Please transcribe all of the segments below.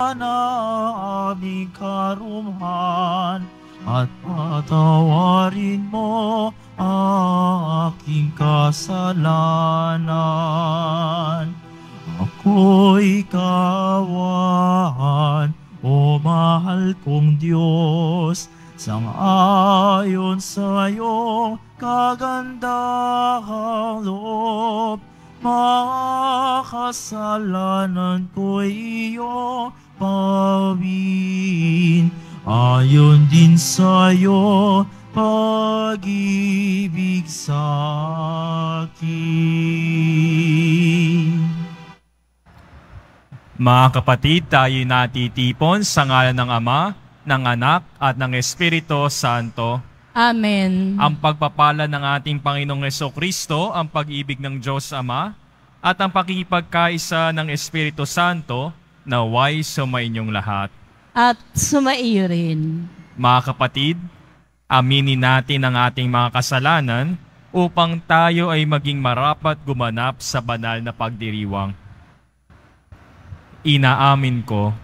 na aming karumhan at patawarin mo aking kasalanan. Ako'y kaawaan, o mahal kong Diyos, sang-ayon sa iyong kagandahang loob. Mga kasalanan ko'y iyong pawin, ayon din sa iyong pag-ibig sa akin. Mga kapatid, tayo natitipon sa ngalan ng Ama, ng Anak, at ng Espiritu Santo. Amen. Ang pagpapala ng ating Panginoong Jesucristo, ang pag-ibig ng Diyos Ama, at ang pakikipagkaisa ng Espiritu Santo, naway sumainyong lahat. At sumaiyo rin. Mga kapatid, aminin natin ang ating mga kasalanan upang tayo ay maging marapat gumanap sa banal na pagdiriwang. Inaamin ko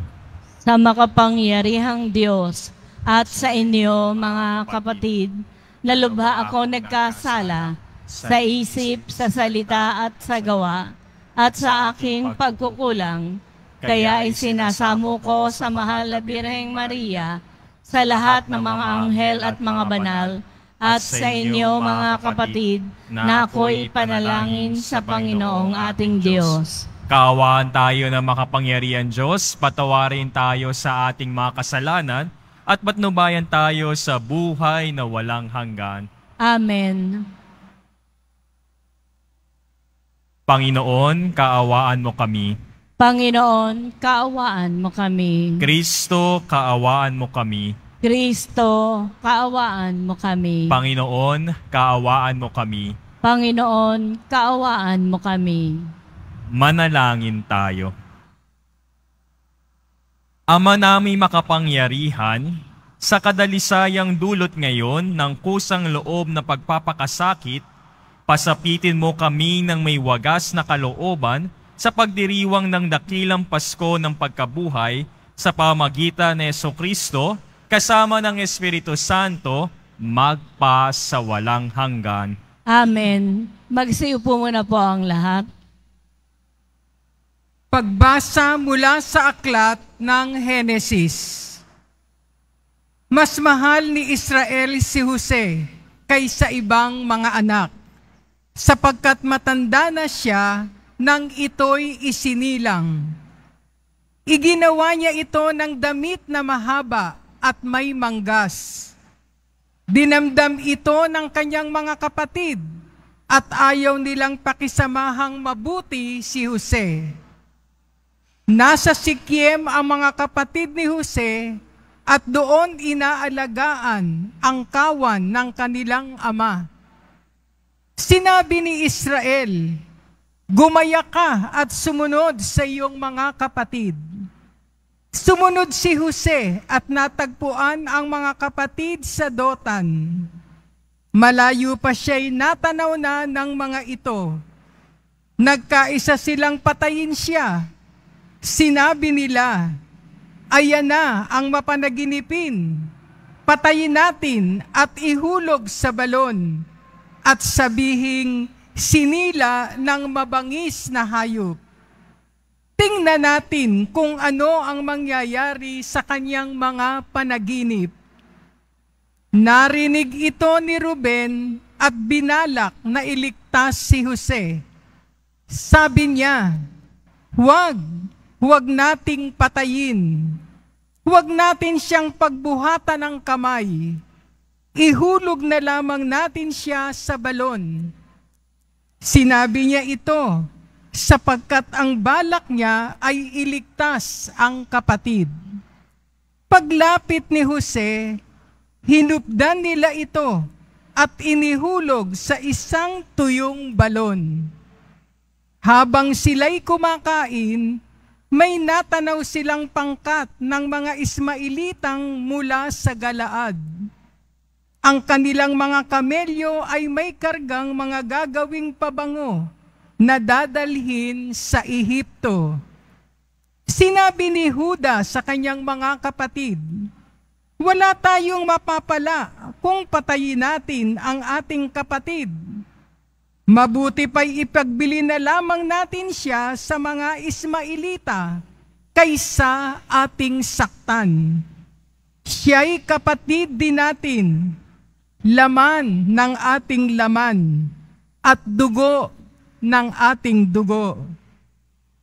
Sa makapangyarihang Diyos at sa inyo mga kapatid, na lubha ako nagkasala sa isip, sa salita at sa gawa, at sa aking pagkukulang. Kaya isinasamo ko sa mahal na Birheng Maria, sa lahat ng mga anghel at mga banal, at sa inyo mga kapatid, na ako'y panalangin sa Panginoong ating Diyos. Kaawaan tayo ng makapangyarihan Diyos, patawarin tayo sa ating mga kasalanan, at patnubayan tayo sa buhay na walang hanggan. Amen. Panginoon, kaawaan mo kami. Panginoon, kaawaan mo kami. Kristo, kaawaan mo kami. Kristo, kaawaan mo kami. Panginoon, kaawaan mo kami. Panginoon, kaawaan mo kami. Manalangin tayo. Ama naming makapangyarihan, sa kadalisayang dulot ngayon ng kusang loob na pagpapakasakit, pasapitin mo kami ng may wagas na kalooban sa pagdiriwang ng dakilang Pasko ng pagkabuhay sa pamagitan ni Jesucristo kasama ng Espiritu Santo magpa sa walang hanggan. Amen. Magsiupo muna po ang lahat. Pagbasa mula sa aklat ng Henesis. Mas mahal ni Israel si Jose kaysa ibang mga anak, sapagkat matanda na siya nang ito'y isinilang. Iginawa niya ito ng damit na mahaba at may manggas. Dinamdam ito ng kanyang mga kapatid at ayaw nilang pakisamahang mabuti si Jose. Nasa Sikiem ang mga kapatid ni Jose at doon inaalagaan ang kawan ng kanilang ama. Sinabi ni Israel, "Gumaya ka at sumunod sa iyong mga kapatid." Sumunod si Jose at natagpuan ang mga kapatid sa Dotan. Malayo pa siya'y natanaw na ng mga ito. Nagkaisa silang patayin siya. Sinabi nila, "Ayan na ang mapanaginipin. Patayin natin at ihulog sa balon at sabihing sinila ng mabangis na hayop. Tingnan natin kung ano ang mangyayari sa kanyang mga panaginip." Narinig ito ni Ruben at binalak na iligtas si Jose. Sabi niya, Huwag nating patayin. Huwag natin siyang pagbuhatan ng kamay. Ihulog na lamang natin siya sa balon. Sinabi niya ito, sapagkat ang balak niya ay iligtas ang kapatid. Paglapit ni Jose, hinupdan nila ito at inihulog sa isang tuyong balon. Habang sila'y kumakain, may natanaw silang pangkat ng mga Ismailitang mula sa Galaad. Ang kanilang mga kamelyo ay may kargang mga gagawing pabango na dadalhin sa Ehipto. Sinabi ni Judas sa kanyang mga kapatid, wala tayong mapapala kung patayin natin ang ating kapatid. Mabuti pa'y ipagbili na lamang natin siya sa mga Ismailita kaysa ating saktan. Siya'y kapatid din natin, laman ng ating laman, at dugo ng ating dugo.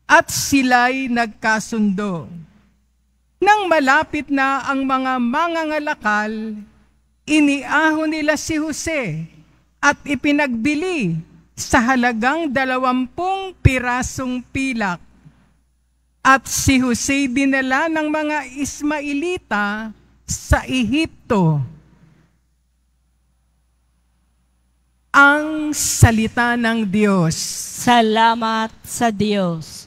At sila'y nagkasundo. Nang malapit na ang mga mangangalakal, iniahon nila si Jose at ipinagbili sa halagang 20 pirasong pilak. At si Jose dinala ng mga Ismailita sa Ehipto. Ang salita ng Diyos. Salamat sa Diyos.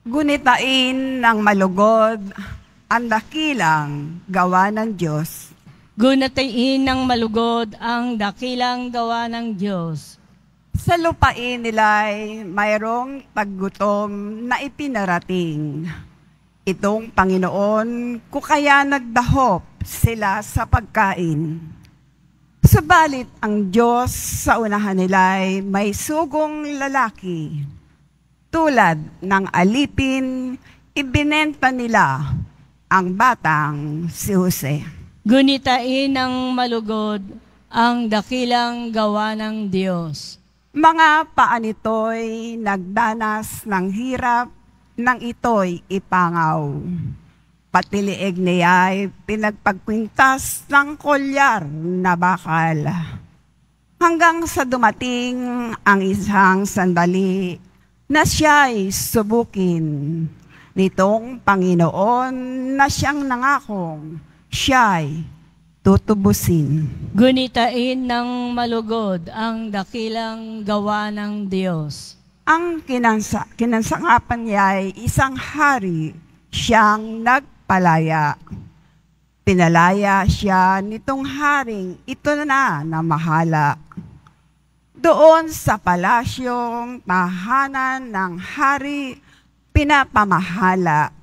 Gunitain ng malugod ang dakilang gawa ng Diyos. Gunatain ng malugod ang dakilang gawa ng Diyos. Sa lupain nila'y mayroong paggutom na ipinarating. Itong Panginoon, kaya nagdahop sila sa pagkain. Subalit ang Diyos sa unahan nila'y may sugong lalaki. Tulad ng alipin, ibinenta nila ang batang si Jose. Gunitain ng malugod ang dakilang gawa ng Diyos. Mga paa nito'y nagdanas ng hirap, nang ito'y ipangaw. Pati lieg niya'y pinagpagkwintas ng kolyar na bakal. Hanggang sa dumating ang isang sandali na siya'y subukin nitong Panginoon na siyang nangakong siya'y tutubusin. Gunitain ng malugod ang dakilang gawa ng Diyos. Ang kinansangapan niya ay isang hari, siyang nagpalaya. Pinalaya siya nitong haring ito na mahala. Doon sa palasyong tahanan ng hari, pinapamahala.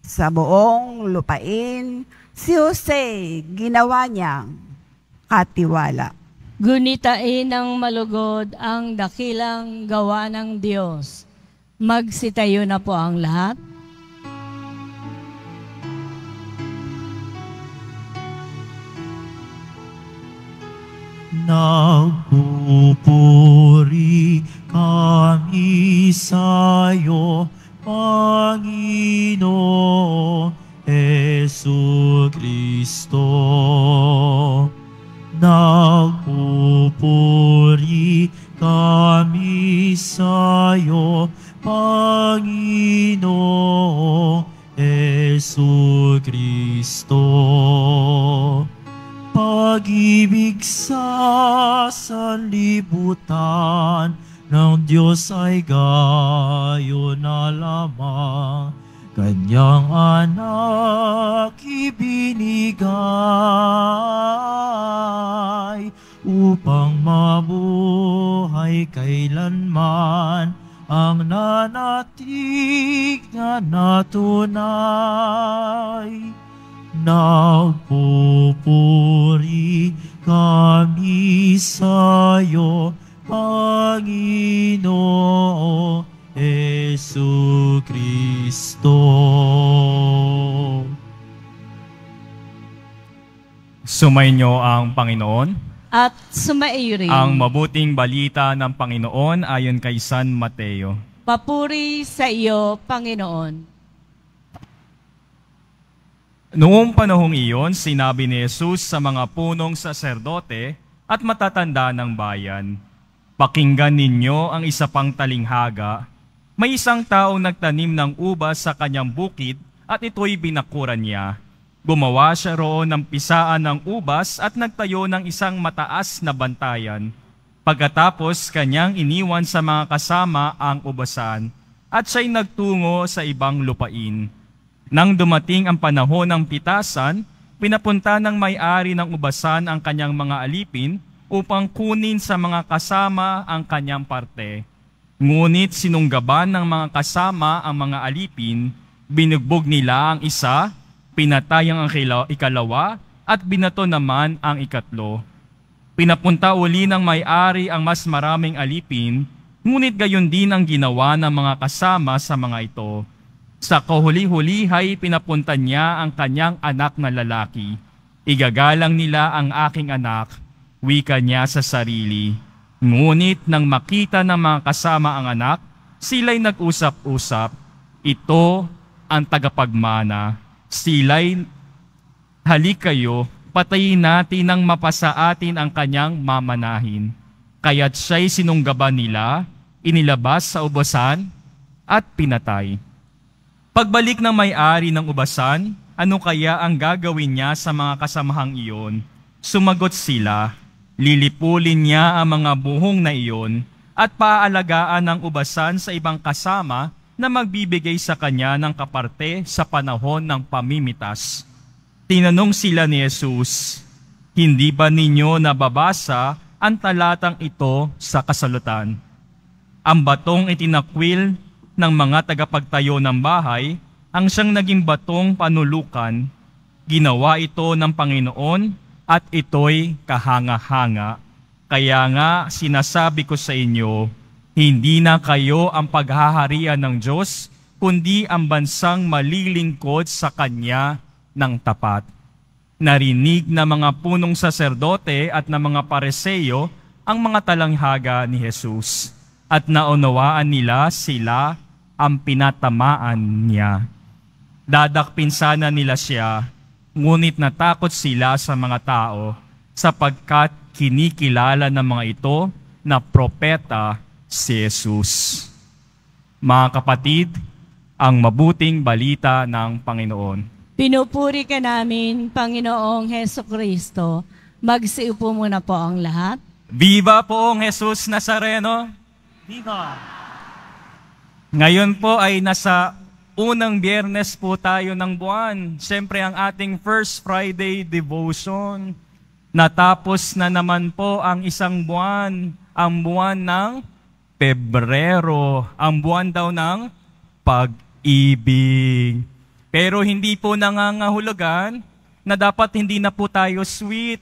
Sa buong lupain, si Jose ginawa niyang katiwala. Gunitain ng malugod ang dakilang gawa ng Diyos. Magsitayo na po ang lahat. Nagpupuri kami sa'yo, Panginoon Jesucristo. Nagpupuri kami sa'yo, Panginoon Jesucristo. Pag-ibig sa sanlibutan ng Diyos ay gayon na lamang, Kanyang anak ibinigay upang mabuhay kailanman ang nanatig na tunay. Nagpupuri kami sa'yo, Panginoon Jesucristo. Sumainyo ang Panginoon. At sumaiyo rin Ang mabuting balita ng Panginoon ayon kay San Mateo. papuri sa iyo, Panginoon. Noong panahong iyon, sinabi ni Jesus sa mga punong saserdote at matatanda ng bayan, "Pakinggan ninyo ang isa pang talinghaga. May isang taong nagtanim ng ubas sa kanyang bukid at ito'y binakuran niya. Gumawa siya roon ng pisaan ng ubas at nagtayo ng isang mataas na bantayan. Pagkatapos kanyang iniwan sa mga kasama ang ubasan at siya'y nagtungo sa ibang lupain. Nang dumating ang panahon ng pitasan, pinapunta ng may-ari ng ubasan ang kanyang mga alipin upang kunin sa mga kasama ang kanyang parte. Ngunit sinunggaban ng mga kasama ang mga alipin, binugbog nila ang isa, pinatay ang ikalawa, at binato naman ang ikatlo. Pinapunta uli ng may-ari ang mas maraming alipin, ngunit gayon din ang ginawa ng mga kasama sa mga ito. Sa kahuli-hulihay pinapunta niya ang kanyang anak na lalaki. Igagalang nila ang aking anak, wika niya sa sarili. Ngunit nang makita ng mga kasama ang anak, sila'y nag-usap-usap. Ito ang tagapagmana. Sila'y, halik kayo, patayin natin nang mapasa atin ang kanyang mamanahin. Kaya't siya'y sinunggaban nila, inilabas sa ubasan, at pinatay. Pagbalik ng may-ari ng ubasan, ano kaya ang gagawin niya sa mga kasamahang iyon? Sumagot sila, lilipulin niya ang mga buhong na iyon at paaalagaan ng ubasan sa ibang kasama na magbibigay sa kanya ng kaparte sa panahon ng pamimitas. Tinanong sila ni Jesus, hindi ba ninyo nababasa ang talatang ito sa kasalutan? Ang batong itinakwil ng mga tagapagtayo ng bahay ang siyang naging batong panulukan. Ginawa ito ng Panginoon at ito'y kahanga-hanga. Kaya nga sinasabi ko sa inyo, hindi na kayo ang paghaharian ng Diyos, kundi ang bansang malilingkod sa Kanya ng tapat. Narinig na mga punong saserdote at na mga pareseyo ang mga talanghaga ni Jesus, at naunawaan nila sila ang pinatamaan niya. Dadakpin sana nila siya, ngunit natakot sila sa mga tao sapagkat kinikilala ng mga ito na propeta si Jesus. Mga kapatid, ang mabuting balita ng Panginoon. Pinupuri ka namin, Panginoong Hesukristo. Magsiupo muna po ang lahat. Viva Poong Jesus Nazareno! Viva! Ngayon po ay nasa unang biyernes po tayo ng buwan. Siyempre ang ating First Friday devotion. Natapos na naman po ang isang buwan, ang buwan ng Pebrero, ang buwan daw ng pag-ibig. Pero hindi po nangangahulugan na dapat hindi na po tayo sweet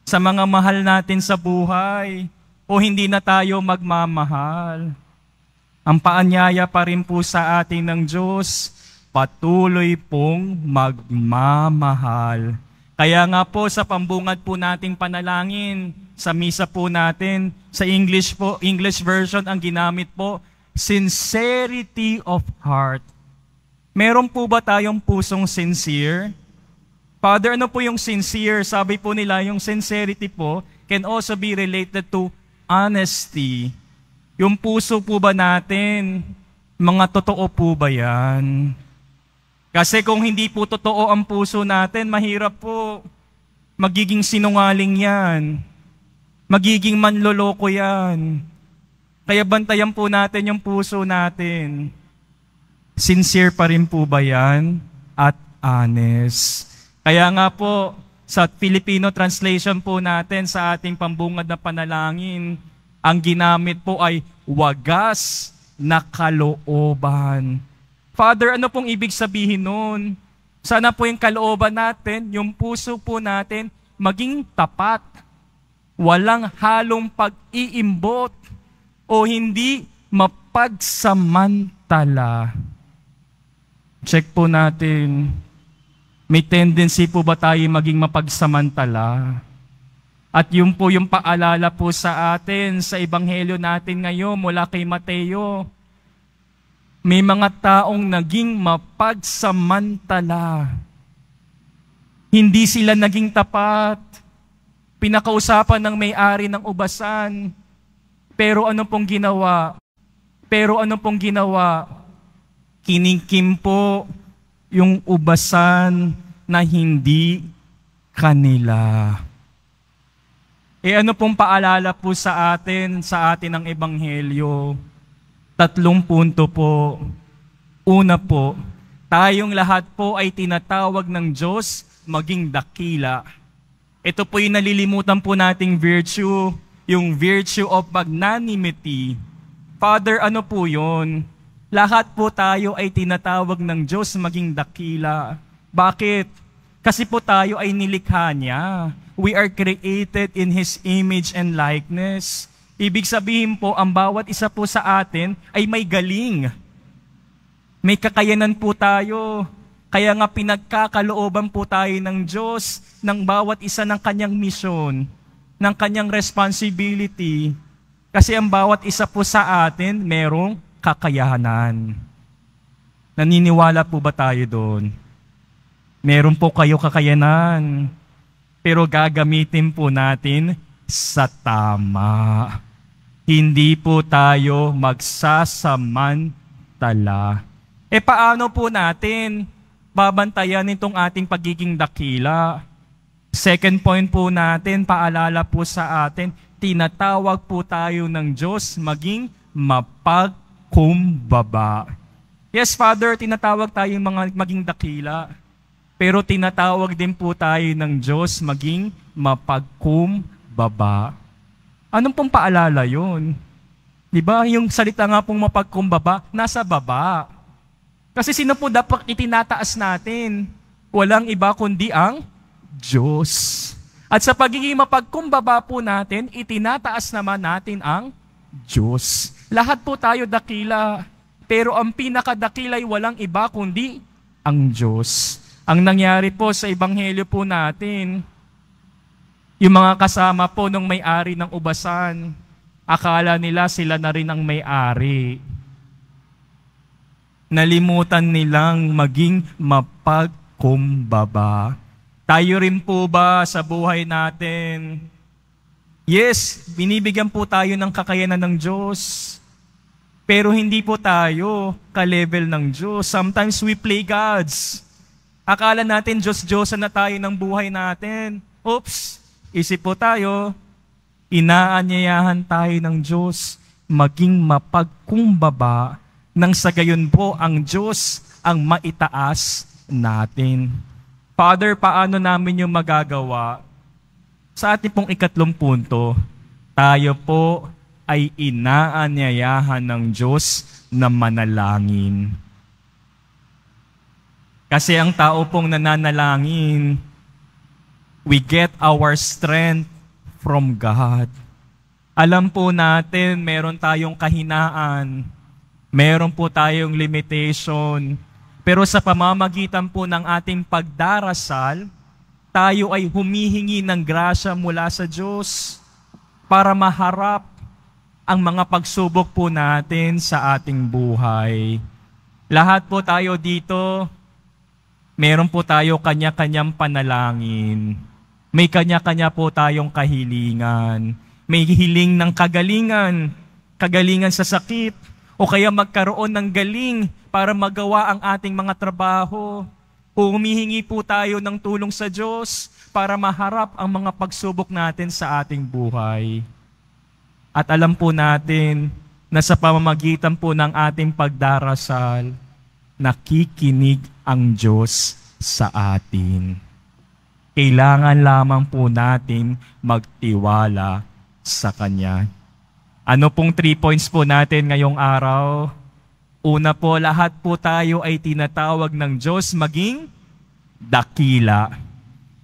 sa mga mahal natin sa buhay o hindi na tayo magmamahal. Ang paanyaya pa rin po sa atin ng Diyos, patuloy pong magmamahal. Kaya nga po sa pambungad po nating panalangin, sa misa po natin, sa English version ang ginamit po, sincerity of heart. Meron po ba tayong pusong sincere? Father, ano po yung sincere? Sabi po nila, yung sincerity po can also be related to honesty. Yung puso po ba natin, mga totoo po ba yan? Kasi kung hindi po totoo ang puso natin, mahirap po. Magiging sinungaling yan. Magiging manloloko yan. Kaya bantayan po natin yung puso natin. Sincere pa rin po ba yan? At honest. Kaya nga po, sa Filipino translation po natin sa ating pambungad na panalangin, ang ginamit po ay wagas na kalooban. Father, ano pong ibig sabihin nun? Sana po yung kalooban natin, yung puso po natin, maging tapat. Walang halong pag-iimbot o hindi mapagsamantala. Check po natin. May tendency po ba tayo maging mapagsamantala? At yun po yung paalala po sa atin sa ebanghelyo natin ngayon mula kay Mateo. May mga taong naging mapagsamantala. Hindi sila naging tapat. Pinakausapan ng may-ari ng ubasan. Pero ano pong ginawa? Kiningkim po yung ubasan na hindi kanila. Ano pong paalala po sa atin ng ebanghelyo? 3 punto po. Una po, tayong lahat po ay tinatawag ng Diyos maging dakila. Ito po yung nalilimutan po nating virtue, yung virtue of magnanimity. Father, ano po yun? Lahat po tayo ay tinatawag ng Diyos maging dakila. Bakit? Kasi po tayo ay nilikha niya. We are created in His image and likeness. Ibig sabihin po, ang bawat isa po sa atin ay may galing. May kakayanan po tayo. Kaya nga pinagkakalooban po tayo ng Diyos ng bawat isa ng kanyang misyon, ng kanyang responsibility. Kasi ang bawat isa po sa atin merong kakayanan. Naniniwala po ba tayo doon? Meron po kayo kakayanan, pero gagamitin po natin sa tama. Hindi po tayo magsasamantala. Paano po natin babantayan itong ating pagiging dakila? Second point po natin, paalala po sa atin, tinatawag po tayo ng Diyos maging mapagkumbaba. Yes, Father, tinatawag tayo maging dakila, pero tinatawag din po tayo ng Diyos maging mapagkumbaba. Anong pong paalala yun? Diba, yung salita nga pong mapagkumbaba, nasa baba. Kasi sino po dapat itinataas natin? Walang iba kundi ang Diyos. At sa pagiging mapagkumbaba po natin, itinataas naman natin ang Diyos. Lahat po tayo dakila, pero ang pinakadakila ay walang iba kundi ang Diyos. Ang nangyari po sa ebanghelyo po natin, yung mga kasama po nung may-ari ng ubasan, akala nila sila na rin ang may-ari. Nalimutan nilang maging mapagkumbaba. Tayo rin po ba sa buhay natin? Yes, binibigyan po tayo ng kakayanan ng Diyos. Pero hindi po tayo ka-level ng Diyos. Sometimes we play gods. Akala natin Diyos-Diyosan na tayo ng buhay natin. Oops, isip po tayo. Inaanyayahan tayo ng Diyos maging mapagkumbaba nang sa gayon po ang Diyos ang maitaas natin. Father, paano namin yung magagawa? Sa ating pong 3 punto, tayo po ay inaanyayahan ng Diyos na manalangin. Kasi ang tao pong nananalangin, we get our strength from God. Alam po natin, meron tayong kahinaan, meron po tayong limitation, pero sa pamamagitan po ng ating pagdarasal, tayo ay humihingi ng grasya mula sa Diyos para maharap ang mga pagsubok po natin sa ating buhay. Lahat po tayo dito, meron po tayo kanya-kanyang panalangin. May kanya-kanya po tayong kahilingan. May hiling ng kagalingan, kagalingan sa sakit, o kaya magkaroon ng galing para magawa ang ating mga trabaho. O humihingi po tayo ng tulong sa Diyos para maharap ang mga pagsubok natin sa ating buhay. At alam po natin na sa pamamagitan po ng ating pagdarasal, nakikinig ang Diyos sa atin. Kailangan lamang po natin magtiwala sa Kanya. Ano pong 3 points po natin ngayong araw? Una po, lahat po tayo ay tinatawag ng Diyos maging dakila.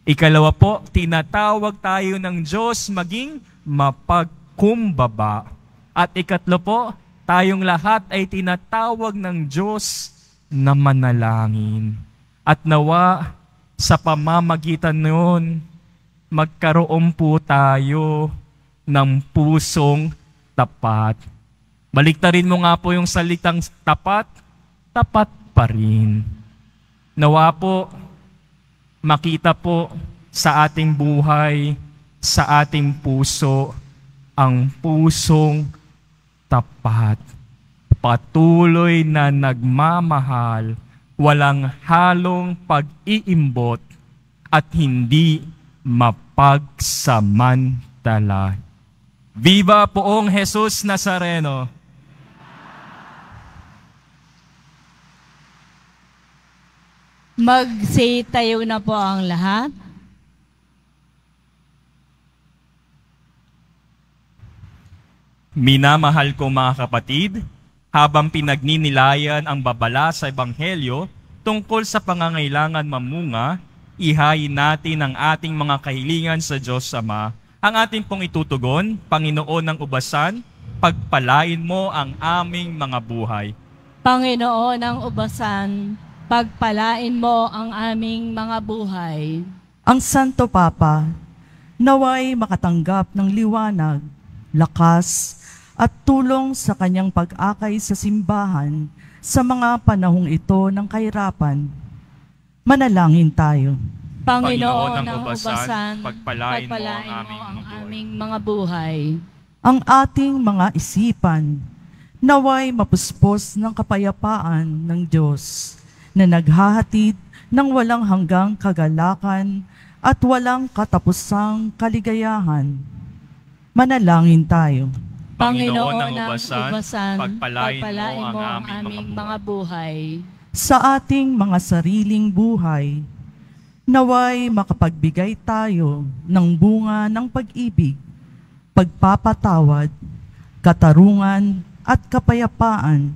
Ikalawa po, tinatawag tayo ng Diyos maging mapagkumbaba. At ikatlo po, tayong lahat ay tinatawag ng Diyos na manalangin. At nawa, sa pamamagitan nun, magkaroon po tayo ng pusong tapat. Baliktarin mo nga po yung salitang tapat, tapat pa rin. Nawa po, makita po sa ating buhay, sa ating puso, ang pusong tapat. Patuloy na nagmamahal, walang halong pag-iimbot at hindi mapagsamantala. Viva Poong Jesus Nazareno! Magsitayo na po ang lahat. Minamahal ko mga kapatid, habang pinagninilayan ang babala sa Ebanghelyo tungkol sa pangangailangan mamunga, ihayin natin ang ating mga kahilingan sa Diyos Ama. Ang ating pong itutugon, Panginoon ng Ubasan, pagpalain mo ang aming mga buhay. Panginoon ng Ubasan, pagpalain mo ang aming mga buhay. Ang Santo Papa, naway makatanggap ng liwanag, lakas, at tulong sa kanyang pag-akay sa simbahan sa mga panahong ito ng kahirapan. Manalangin tayo. Panginoon ng Ubasan, pagpalain mo ang aming mga buhay. Ang ating mga isipan, naway mapuspos ng kapayapaan ng Diyos na naghahatid ng walang hanggang kagalakan at walang katapusang kaligayahan. Manalangin tayo. Panginoon ng Ubasan, pagpalain mo ang aming mga buhay. Sa ating mga sariling buhay, naway makapagbigay tayo ng bunga ng pag-ibig, pagpapatawad, katarungan at kapayapaan.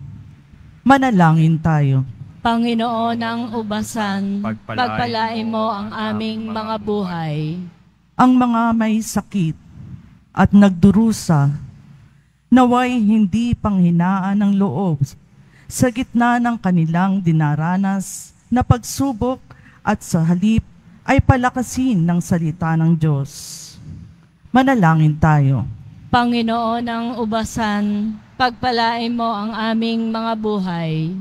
Manalangin tayo. Panginoon ng Ubasan, pagpalain mo ang aming mga buhay. Ang mga may sakit at nagdurusa, naway hindi panghinaan ng loob sa gitna ng kanilang dinaranas na pagsubok at sa halip ay palakasin ng salita ng Diyos. Manalangin tayo. Panginoon ng Ubasan, pagpalain mo ang aming mga buhay.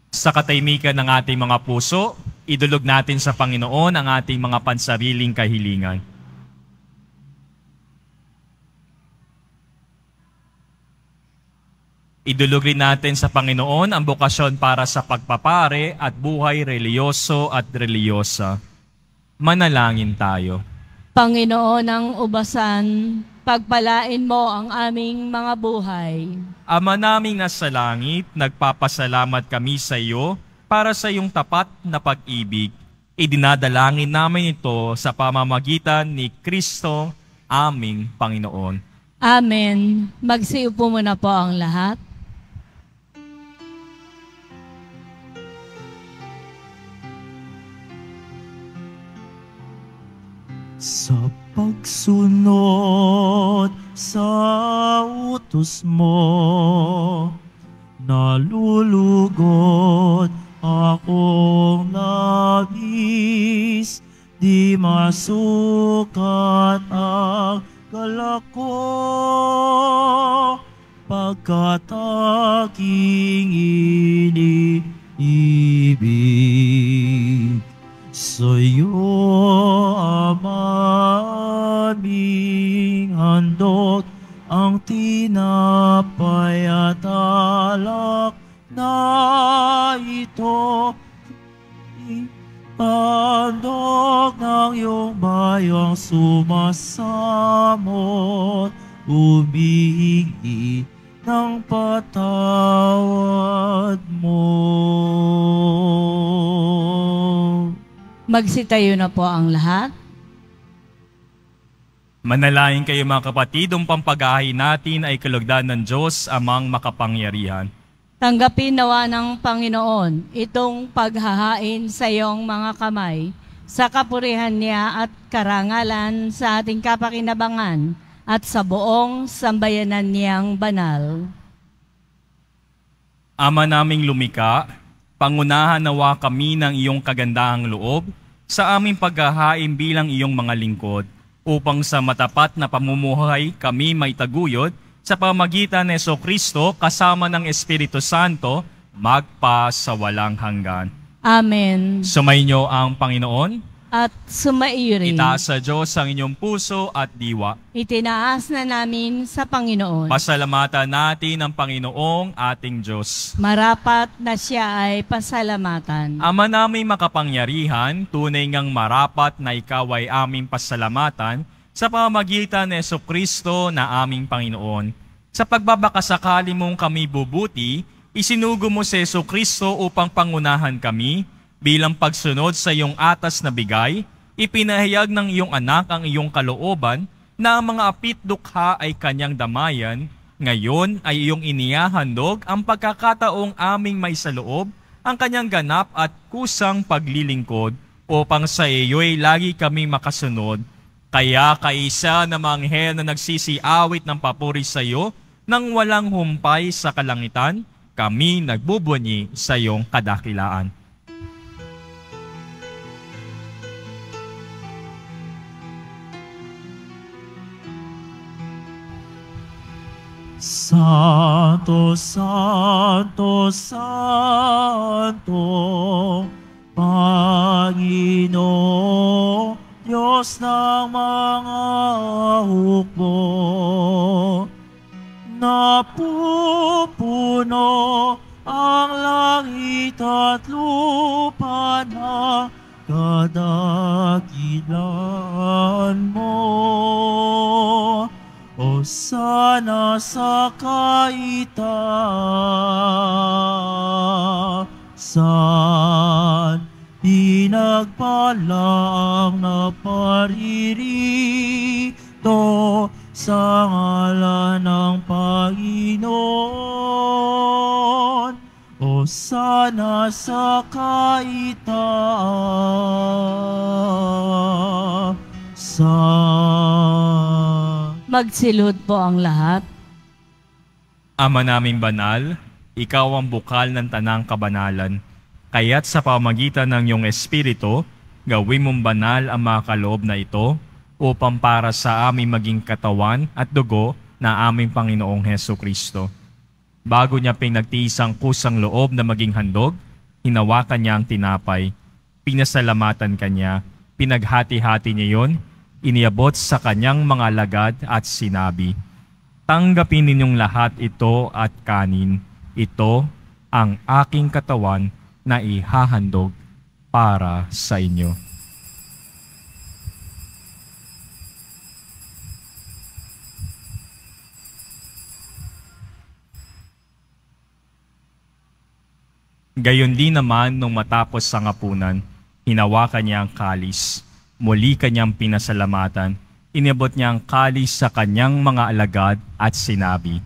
Sa katahimikan ng ating mga puso, idulog natin sa Panginoon ang ating mga pansariling kahilingan. Idulog rin natin sa Panginoon ang bokasyon para sa pagpapare at buhay reliyoso at reliyosa. Manalangin tayo. Panginoon ng Ubasan, pagpalain mo ang aming mga buhay. Ama naming nasa langit, nagpapasalamat kami sa iyo para sa iyong tapat na pag-ibig. Idinadalangin namin ito sa pamamagitan ni Kristo, aming Panginoon. Amen. Magsiupo muna po ang lahat. Sa pagsunod sa utos mo, nalulugod akong labis, di masukat ang galak ko, pagkat aking iniibig. Sa'yo, Ama, aming handog ang tinapay at alak na ito. Handog ng iyong bayang sumasamot, humihingi ng patawad mo. Magsitayo na po ang lahat. Manalangin kayo mga kapatid, ang pampagahay natin ay kalugdan ng Diyos amang makapangyarihan. Tanggapin nawa ng Panginoon itong paghahain sa iyong mga kamay, sa kapurihan niya at karangalan sa ating kapakinabangan at sa buong sambayanan niyang banal. Ama naming lumika, pangunahan nawa kami ng iyong kagandahang loob sa aming paghahain bilang iyong mga lingkod, upang sa matapat na pamumuhay kami may taguyod sa pamagitan ni Jesucristo kasama ng Espiritu Santo, magpa sa walang hanggan. Amen. Sumainyo ang Panginoon. At sumaiyo rin. Itaas sa Diyos ang inyong puso at diwa. Itinaas na namin sa Panginoon. Pasalamatan natin ang Panginoong ating Diyos. Marapat na siya ay pasalamatan. Ama naming makapangyarihan, tunay ngang marapat na ikaw ay aming pasalamatan sa pamamagitan ni Jesucristo na aming Panginoon. Sa pagbabakasakali mong kami bubuti, isinugo mo si Jesucristo upang pangunahan kami, Bilang pagsunod sa iyong atas na bigay, ipinahayag ng iyong anak ang iyong kalooban na ang mga apit-dukha ay kanyang damayan. Ngayon ay iyong inihahandog ang pagkakataong aming maisaloob ang kanyang ganap at kusang paglilingkod upang sa iyo'y lagi kami makasunod. Kaya kaisa na mga anghel na nagsisiawit ng papuri sa iyo nang walang humpay sa kalangitan, kami nagbubunyi sa iyong kadakilaan. Santo, Santo, Santo, Panginoon, Diyos ng mga hukbo, napupuno ang langit at lupa na kadakilan mo. Hosana sa kaitaasan, pinagpalaang naparirito sa ngalan ng Panginoon. Hosana sa kaitaasan. Magsilod po ang lahat. Ama naming banal, ikaw ang bukal ng tanang kabanalan. Kaya't sa pamagitan ng iyong Espiritu, gawin mong banal ang mga kaloob na ito upang para sa aming maging katawan at dugo na aming Panginoong Hesukristo. Bago niya pinagtiis ang kusang loob na maging handog, hinawakan niya ang tinapay. Pinasalamatan kanya, pinaghati-hati niya yon, iniabot sa kanyang mga alagad at sinabi, "Tanggapin ninyong lahat ito at kanin. Ito ang aking katawan na ihahandog para sa inyo." Gayon din naman nung matapos ang hapunan, hinawakan niya ang kalis. Muli kanyang pinasalamatan, inabot niya ang kalis sa kanyang mga alagad at sinabi,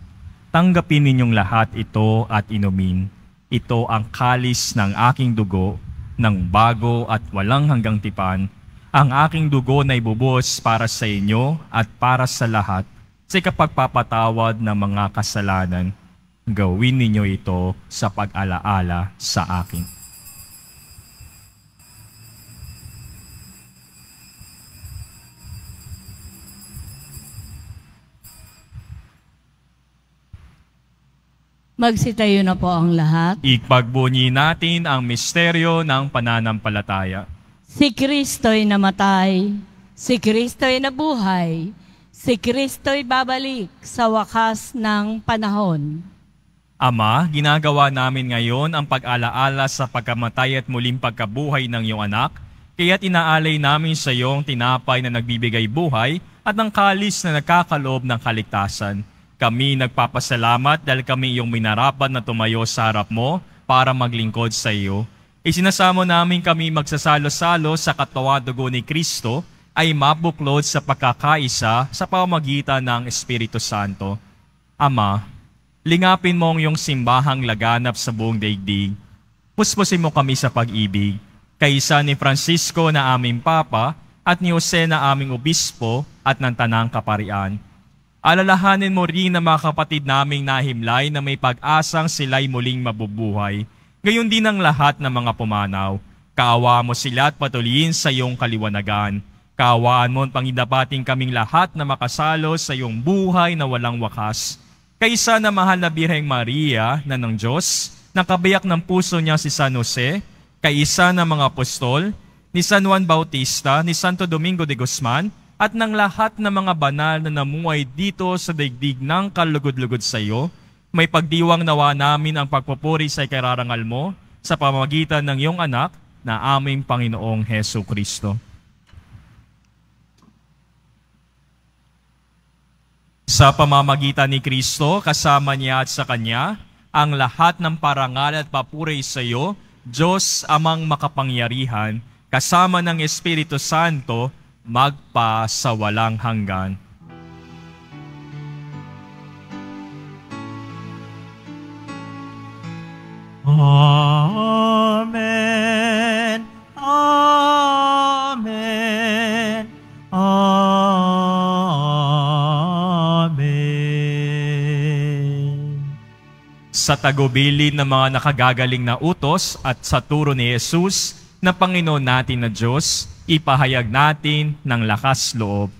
"Tanggapin ninyong lahat ito at inumin. Ito ang kalis ng aking dugo, ng bago at walang hanggang tipan. Ang aking dugo na ibubuhos para sa inyo at para sa lahat sa kapagpapatawad ng mga kasalanan. Gawin ninyo ito sa pag-alaala sa akin." Magsitayo na po ang lahat. Ipagbunyi natin ang misteryo ng pananampalataya. Si Kristo'y namatay, si Kristo'y nabuhay, si Kristo'y babalik sa wakas ng panahon. Ama, ginagawa namin ngayon ang pag-alaala sa pagkamatay at muling pagkabuhay ng iyong anak, kaya't inaalay namin sa iyong tinapay na nagbibigay buhay at ang kalis na nagkakaloob ng kaligtasan. Kami nagpapasalamat dahil kami iyong minarapat na tumayo sa harap mo para maglingkod sa iyo. Isinasamo namin kami magsasalo-salo sa katawan dugo ni Kristo ay mabuklod sa pagkakaisa sa pamamagitan ng Espiritu Santo. Ama, lingapin mo ang iyong simbahang laganap sa buong daigdig. Puspusin mo kami sa pag-ibig, kaisa ni Francisco na aming Papa at ni Jose na aming Obispo at ng Tanang Kaparian. Alalahanin mo rin na mga kapatid naming nahimlay na may pag-asang sila'y muling mabubuhay. Gayon din ang lahat ng mga pumanaw. Kaawa mo sila at patuloyin sa iyong kaliwanagan. Kaawaan mo at pangidapating kaming lahat na makasalo sa iyong buhay na walang wakas. Kaisa na mahal na Birheng Maria na ng Diyos, nakabayak ng puso niya si San Jose, kaisa ng mga apostol, ni San Juan Bautista, ni Santo Domingo de Guzman, at ng lahat ng mga banal na namuhay dito sa daigdig ng kalugod-lugod sa iyo, may pagdiwang nawa namin ang pagpupuri sa ikararangal mo sa pamamagitan ng iyong anak na aming Panginoong Hesukristo. Sa pamamagitan ni Kristo, kasama niya at sa Kanya, ang lahat ng parangal at papuri sa iyo Diyos amang makapangyarihan, kasama ng Espiritu Santo, magpa sa walang hanggan. Amen. Amen. Amen. Sa tagubilin ng mga nakagagaling na utos at sa turo ni Jesus na Panginoon natin na Diyos, ipahayag natin ng lakas loob.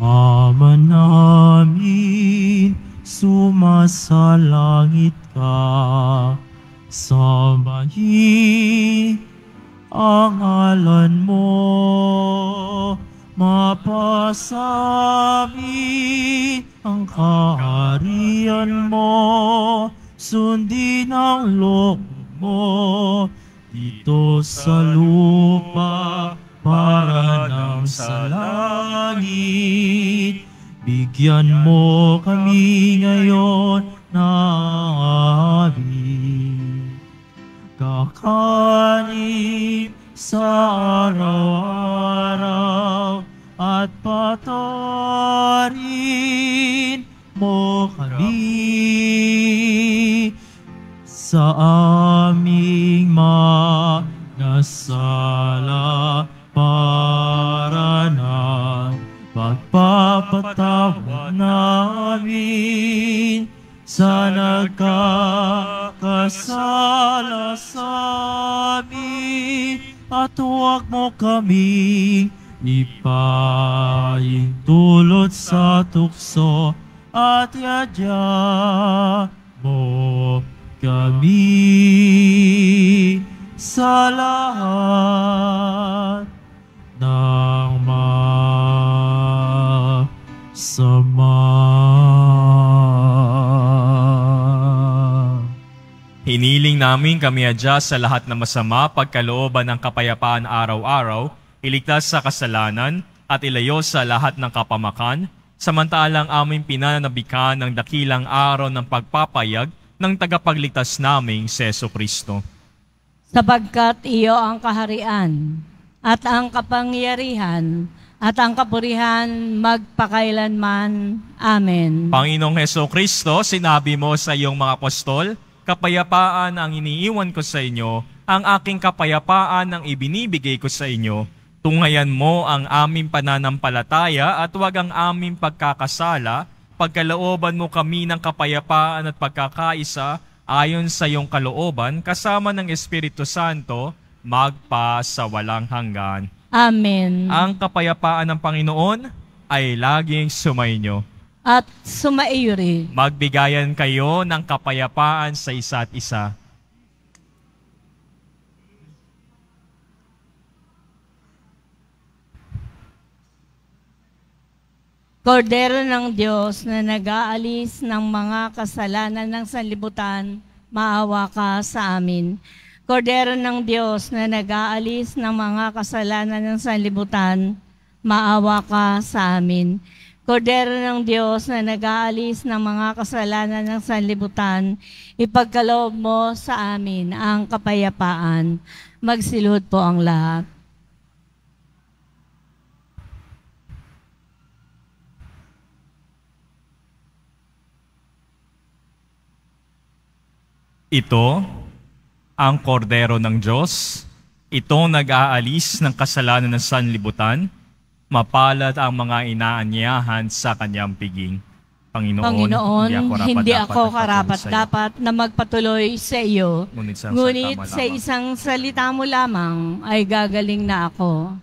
Ama namin, sumasalangit ka, sambahin ang ngalan mo, mapasami ang kaharian mo, sundin ang loob mo, dito sa lupa, para ng sa langit. Bigyan mo kami ngayon ng aming kakanin sa araw-araw at patawarin mo kami sa aming mga sala para ng pagpapatawa namin sa nagkakasala sa amin, at huwag mo kaming ipaintulot sa tukso, at yadya mo kami sa lahat ng masama. Hiniling namin kami adya sa lahat ng masama, pagkalooban ng kapayapaan araw-araw, iligtas sa kasalanan at ilayo sa lahat ng kapamakan, samantalang aming pinananabikan ng dakilang araw ng pagpapayag ng tagapagligtas naming si Jesucristo. Sapagkat iyo ang kaharian, at ang kapangyarihan, at ang kapurihan magpakailanman. Amen. Panginoong Jesucristo, sinabi mo sa iyong mga apostol, kapayapaan ang iniiwan ko sa inyo, ang aking kapayapaan ang ibinibigay ko sa inyo. Tunghayan mo ang aming pananampalataya at huwag ang aming pagkakasala, pagkalooban mo kami ng kapayapaan at pagkakaisa ayon sa iyong kalooban, kasama ng Espiritu Santo, magpa sa walang hanggan. Amen. Ang kapayapaan ng Panginoon ay laging sumainyo. At sumaiyo rin. Magbigayan kayo ng kapayapaan sa isa't isa. Kordero ng Diyos na nag-aalis ng mga kasalanan ng sanlibutan, maawa ka sa amin. Kordero ng Diyos na nag-aalis ng mga kasalanan ng sanlibutan, maawa ka sa amin. Kordero ng Diyos na nag-aalis ng mga kasalanan ng sanlibutan, ipagkaloob mo sa amin ang kapayapaan. Magsilhod po ang lahat. Ito ang kordero ng Diyos, itong nag-aalis ng kasalanan ng sanlibutan, mapalad ang mga inaanyahan sa kanyang piging. Panginoon, hindi ako karapat-dapat na magpatuloy sa iyo, ngunit sa isang salita mo lamang ay gagaling na ako.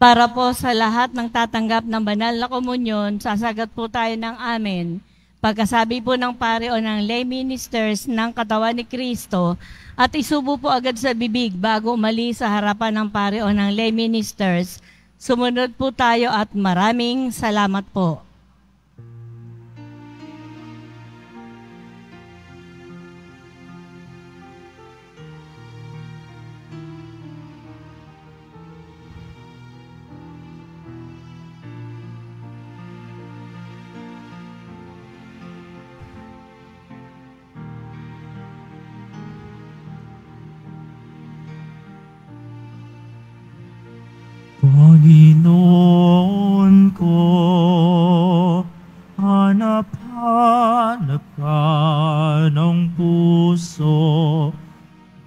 Para po sa lahat ng tatanggap ng banal na komunyon, sasagat po tayo ng amen. Pagkasabi po ng pare o ng lay ministers ng katawan ni Kristo at isubo po agad sa bibig bago umalis sa harapan ng pare o ng lay ministers, sumunod po tayo at maraming salamat po. Panginoon ko, hanap-hanap ka ng puso,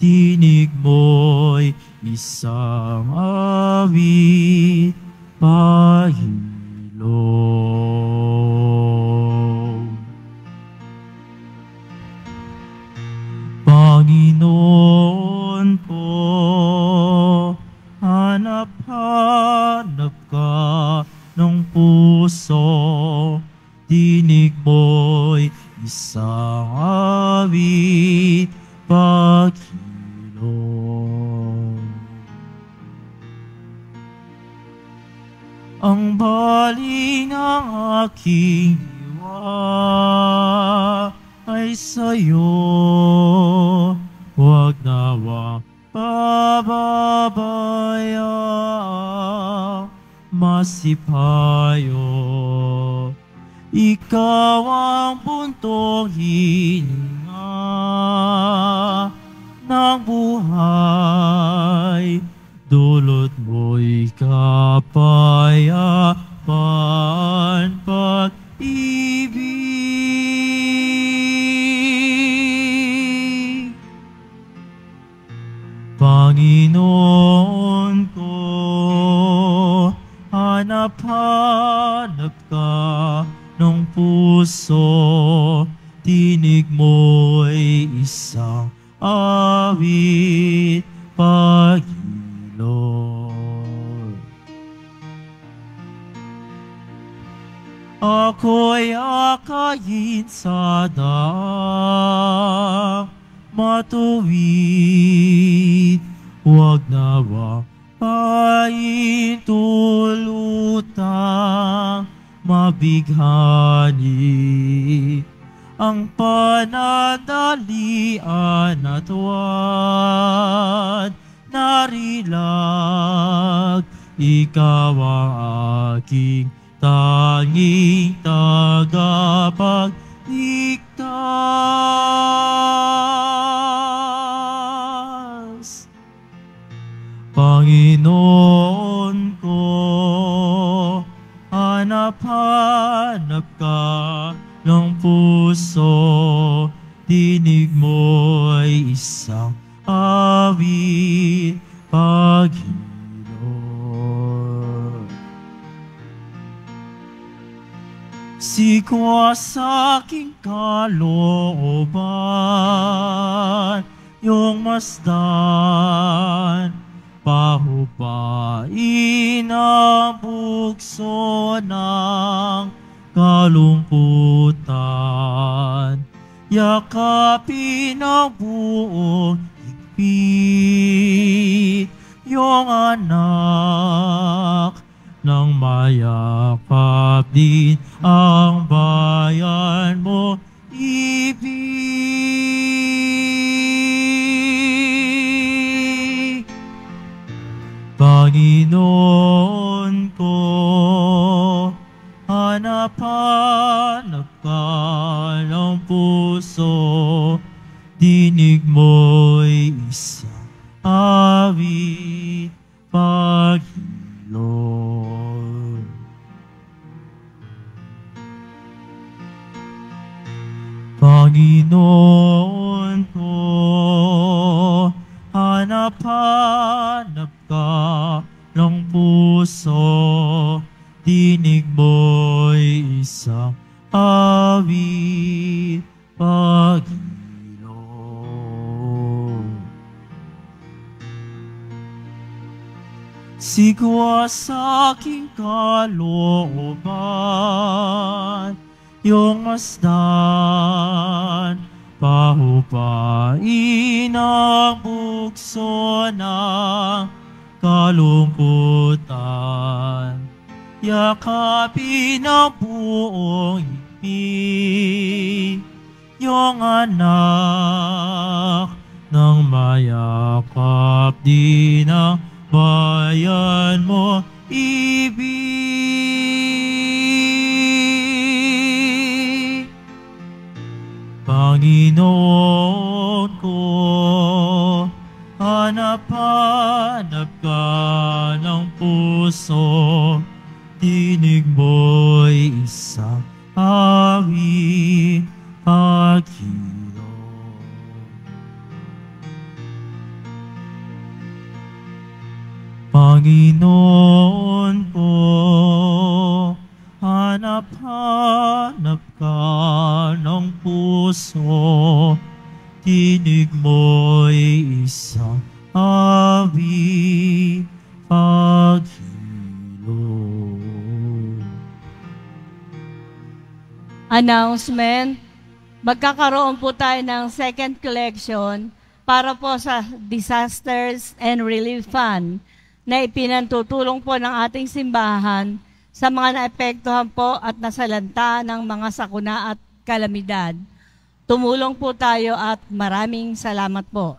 tinig mo'y isang awit, pahilong. Panginoon ko, hanap-hanap ka ng puso, tinig mo'y isang awit, paghilom. Ang baling ng aking diwa ay sa'yo, huwag nawang pababaya, masipayo. Ikaw ang puntong hininga ng buhay, dulot mo'y kapayapaan, pag-ibig. Panginoon ko, hanap-hanap ka ng puso, tinig mo'y isang awit, paghilom. Ako'y akayin sa daang matuwid, huwag nawang paintulutang mabighani. Ang panandalian at huwag narilag, ikaw ang aking tanging tagapagligtas. Panginoon ko, hanap-hanap ka ng puso, tinig mo'y isang awit, paghilom. Sikwa sa aking kalooban, iyong masdan, pahupain ang bugso ng kalungkutan, yakapin ang buong higpit, iyong anak, nang mayakap din ang bayan mo, ibig. Panginoon ko, hanap-hanap ka ng puso, dinig mo'y isang awit, paghilom. Panginoon ko, hanap-hanap ka ng puso, dinig mo'y isang awit, paghilom. Sigwa sa aking kalooban, iyong masdan, pahupain ang bukso ng kalungkutan. Yakapin ang buong higpit, iyong anak, nang mayakap din ang bayan mo ibig. Panginoon ko, hanap-hanap ka ng puso, tinig mo'y isang awit paghiro. Panginoon ko, hanap-hanap ka ng puso, tinig mo'y isang awit paghiro. Announcement, magkakaroon po tayo ng second collection para po sa Disasters and Relief Fund na ipinantutulong po ng ating simbahan sa mga naepektuhan po at nasalanta ng mga sakuna at kalamidad. Tumulong po tayo at maraming salamat po.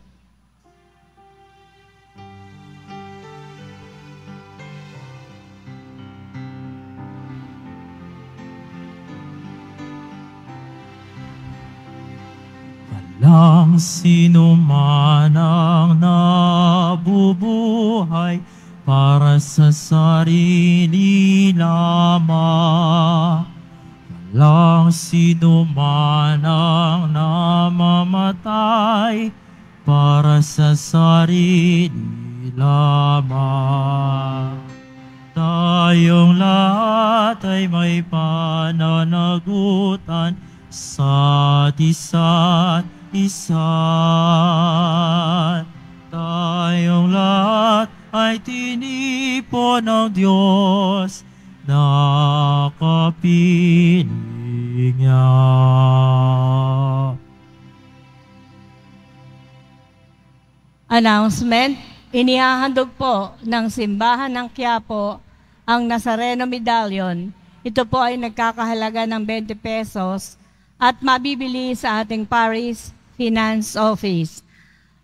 Walang sino man ang nabubuhay para sa sarili lamang. Walang sino man ang namamatay para sa sarili lamang. Tayong lahat ay may pananagutan sa isa't isa. Tayong lahat ay tinipon ng Diyos na kapiling niya. Announcement, inihahandog po ng Simbahan ng Quiapo ang Nazareno Medallion. Ito po ay nagkakahalaga ng 20 pesos at mabibili sa ating Parish Finance Office.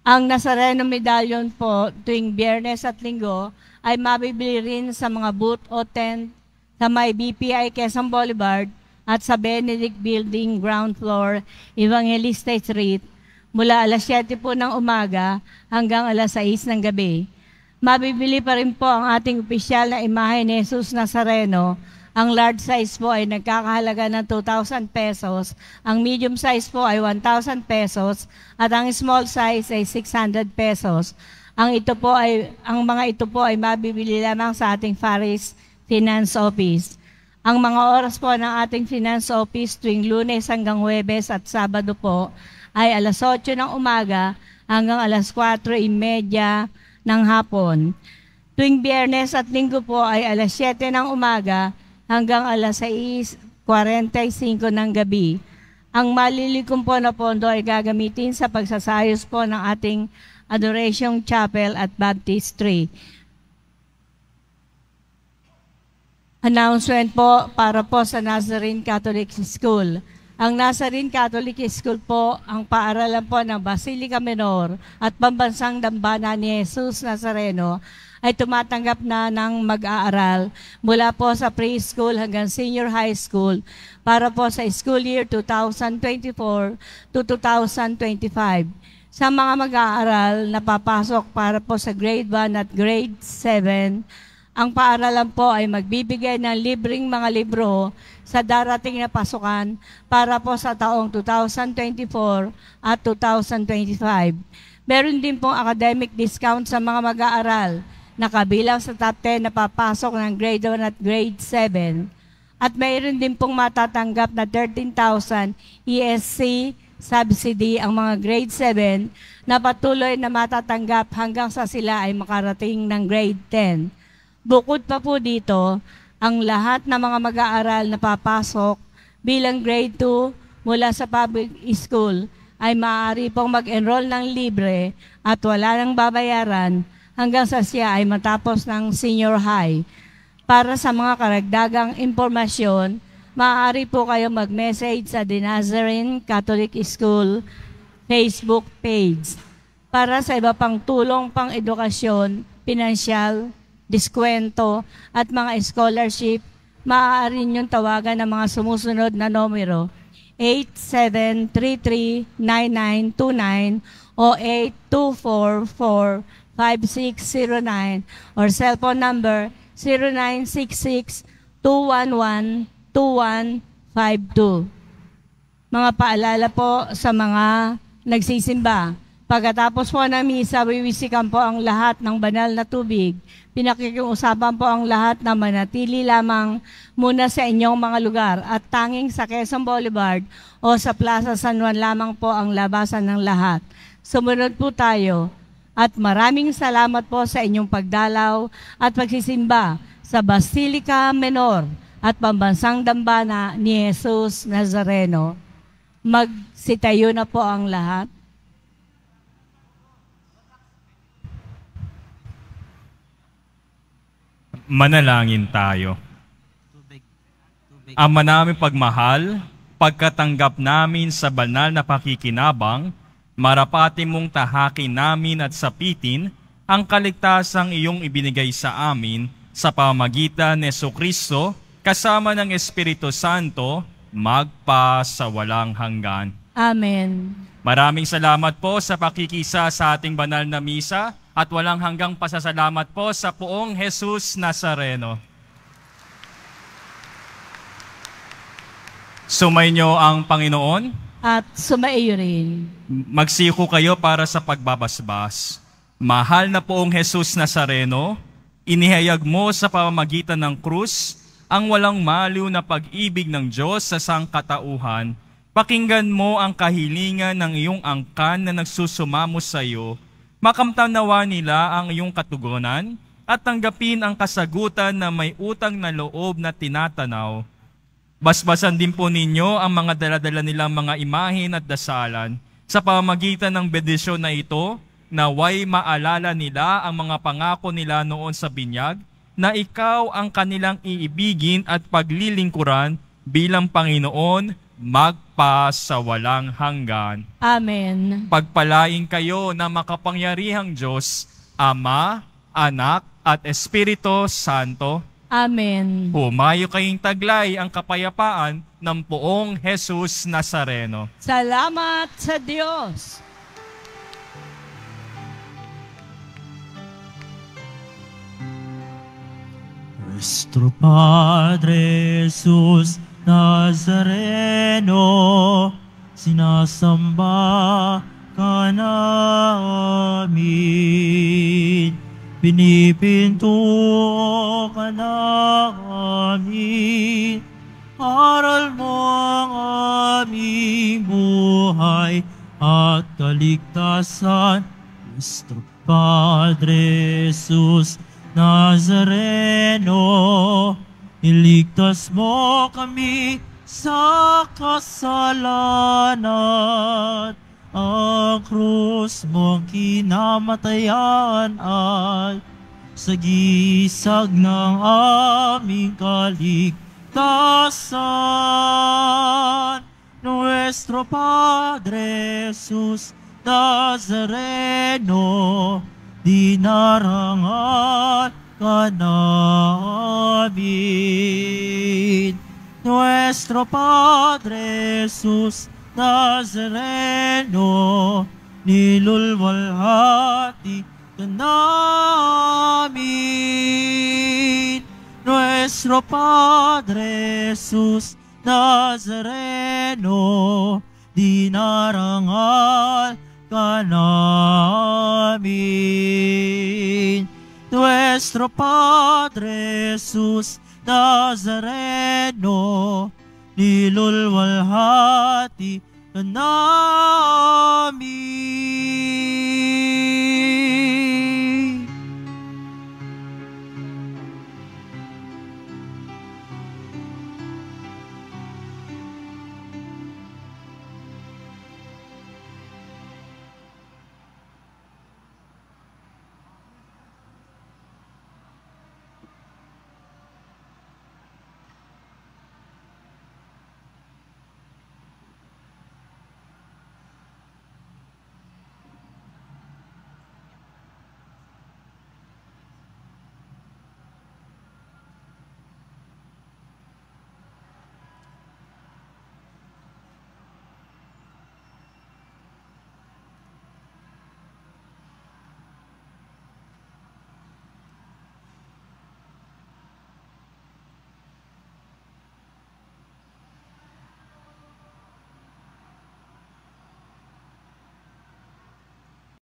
Ang Nazareno Medallion po tuwing Biyernes at Linggo ay mabibili rin sa mga booth o tent sa may BPI Quezon Boulevard at sa Benedict Building ground floor, Evangelista Street, mula alas 7 po ng umaga hanggang alas 6 ng gabi. Mabibili pa rin po ang ating opisyal na imahe ni Jesus Nazareno. Ang large size po ay nagkakahalaga ng 2,000 pesos, ang medium size po ay 1,000 pesos, at ang small size ay 600 pesos. Ang mga ito po ay mabibili lamang sa ating Parish Finance Office. Ang mga oras po ng ating Finance Office tuwing Lunes hanggang Huwebes at Sabado po ay alas 8 ng umaga hanggang alas 4:30 ng hapon. Tuwing Biyernes at Linggo po ay alas 7 ng umaga hanggang alas 6:45 ng gabi. Ang malilikom po na pondo ay gagamitin sa pagsasayos po ng ating Adoration Chapel at Baptistry. Announcement po para po sa Nazarene Catholic School. Ang Nazarene Catholic School po, ang paaralan po ng Basilica Menor at Pambansang Dambana ni Jesus Nazareno ay tumatanggap na ng mag-aaral mula po sa preschool hanggang senior high school para po sa school year 2024 to 2025. Sa mga mag-aaral na papasok para po sa grade 1 at grade 7, ang paaralan po ay magbibigay ng libreng mga libro sa darating na pasukan para po sa taong 2024 at 2025. Meron din pong academic discount sa mga mag-aaral na kabilang sa top 10 na papasok ng grade 1 at grade 7. At mayroon din pong matatanggap na 13,000 ESC subsidy ang mga grade 7 na patuloy na matatanggap hanggang sa sila ay makarating ng grade 10. Bukod pa po dito, ang lahat ng mga mag-aaral na papasok bilang grade 2 mula sa public school ay maaari pong mag-enroll ng libre at wala nang babayaran hanggang sa siya ay matapos ng senior high. Para sa mga karagdagang impormasyon, maaari po kayo mag-message sa The Nazarene Catholic School Facebook page. Para sa iba pang tulong pang edukasyon, pinansyal, diskwento at mga scholarship, maaari niyong tawagan ng mga sumusunod na numero 8733-9929 o 8244-5609 or cellphone number 0966-211-2152. Mga paalala po sa mga nagsisimba. Pagkatapos po ng misa, wiwisikan po ang lahat ng banal na tubig. Pinakikiusapan po ang lahat na manatili lamang muna sa inyong mga lugar at tanging sa Quezon Boulevard o sa Plaza San Juan lamang po ang labasan ng lahat. Sumunod po tayo. At maraming salamat po sa inyong pagdalaw at pagsisimba sa Basilica Menor at Pambansang Dambana ni Jesus Nazareno. Magsitayo na po ang lahat. Manalangin tayo. Ama namin pagmahal, pagkatanggap namin sa banal na pakikinabang, marapati mong tahakin namin at sapitin ang kaligtasang iyong ibinigay sa amin sa pamamagitan ni Jesucristo kasama ng Espiritu Santo magpa sa walang hanggan. Amen. Maraming salamat po sa pakikisa sa ating banal na misa at walang hanggang pasasalamat po sa Poong Jesus Nazareno. Sumainyo ang Panginoon. At sumaiyo rin. Magsiko kayo para sa pagbabasbas. Mahal na Poong Jesus Nazareno, inihayag mo sa pamamagitan ng krus ang walang maliw na pag-ibig ng Diyos sa sangkatauhan. Pakinggan mo ang kahilingan ng iyong angkan na nagsusumamo sa iyo. Makamtan nawa nila ang iyong katugunan at tanggapin ang kasagutan na may utang na loob na tinatanaw. Basbasan din po ninyo ang mga daladala nilang mga imahin at dasalan. Sa pamamagitan ng bendisyon na ito, naway maalala nila ang mga pangako nila noon sa binyag, na ikaw ang kanilang iibigin at paglilingkuran bilang Panginoon magpa sa walang hanggan. Amen. Pagpalain kayo na makapangyarihang Diyos, Ama, Anak, at Espiritu Santo. Amen. Humayo kayong taglay ang kapayapaan ng Poong Jesus Nazareno. Salamat sa Diyos. Nuestro Padre Jesus Nazareno, sinasamba ka namin. Pinipinto ka namin, aral mo ang aming buhay at kaligtasan. Nuestro Padre Jesus Nazareno, iligtas mo kami sa kasalanan. Ang krus mong kinamatayan at sa gisag ng aming kaligtasan. Nuestro Padre Jesus Nazareno, dinarangan ka namin. Nuestro Padre Jesus Nazareno, nilulwalhati ka namin. Nuestro Padre Jesus Nazareno, dinarangal ka namin. Nuestro Padre Jesus Nazareno, nilulwalhati ka namin.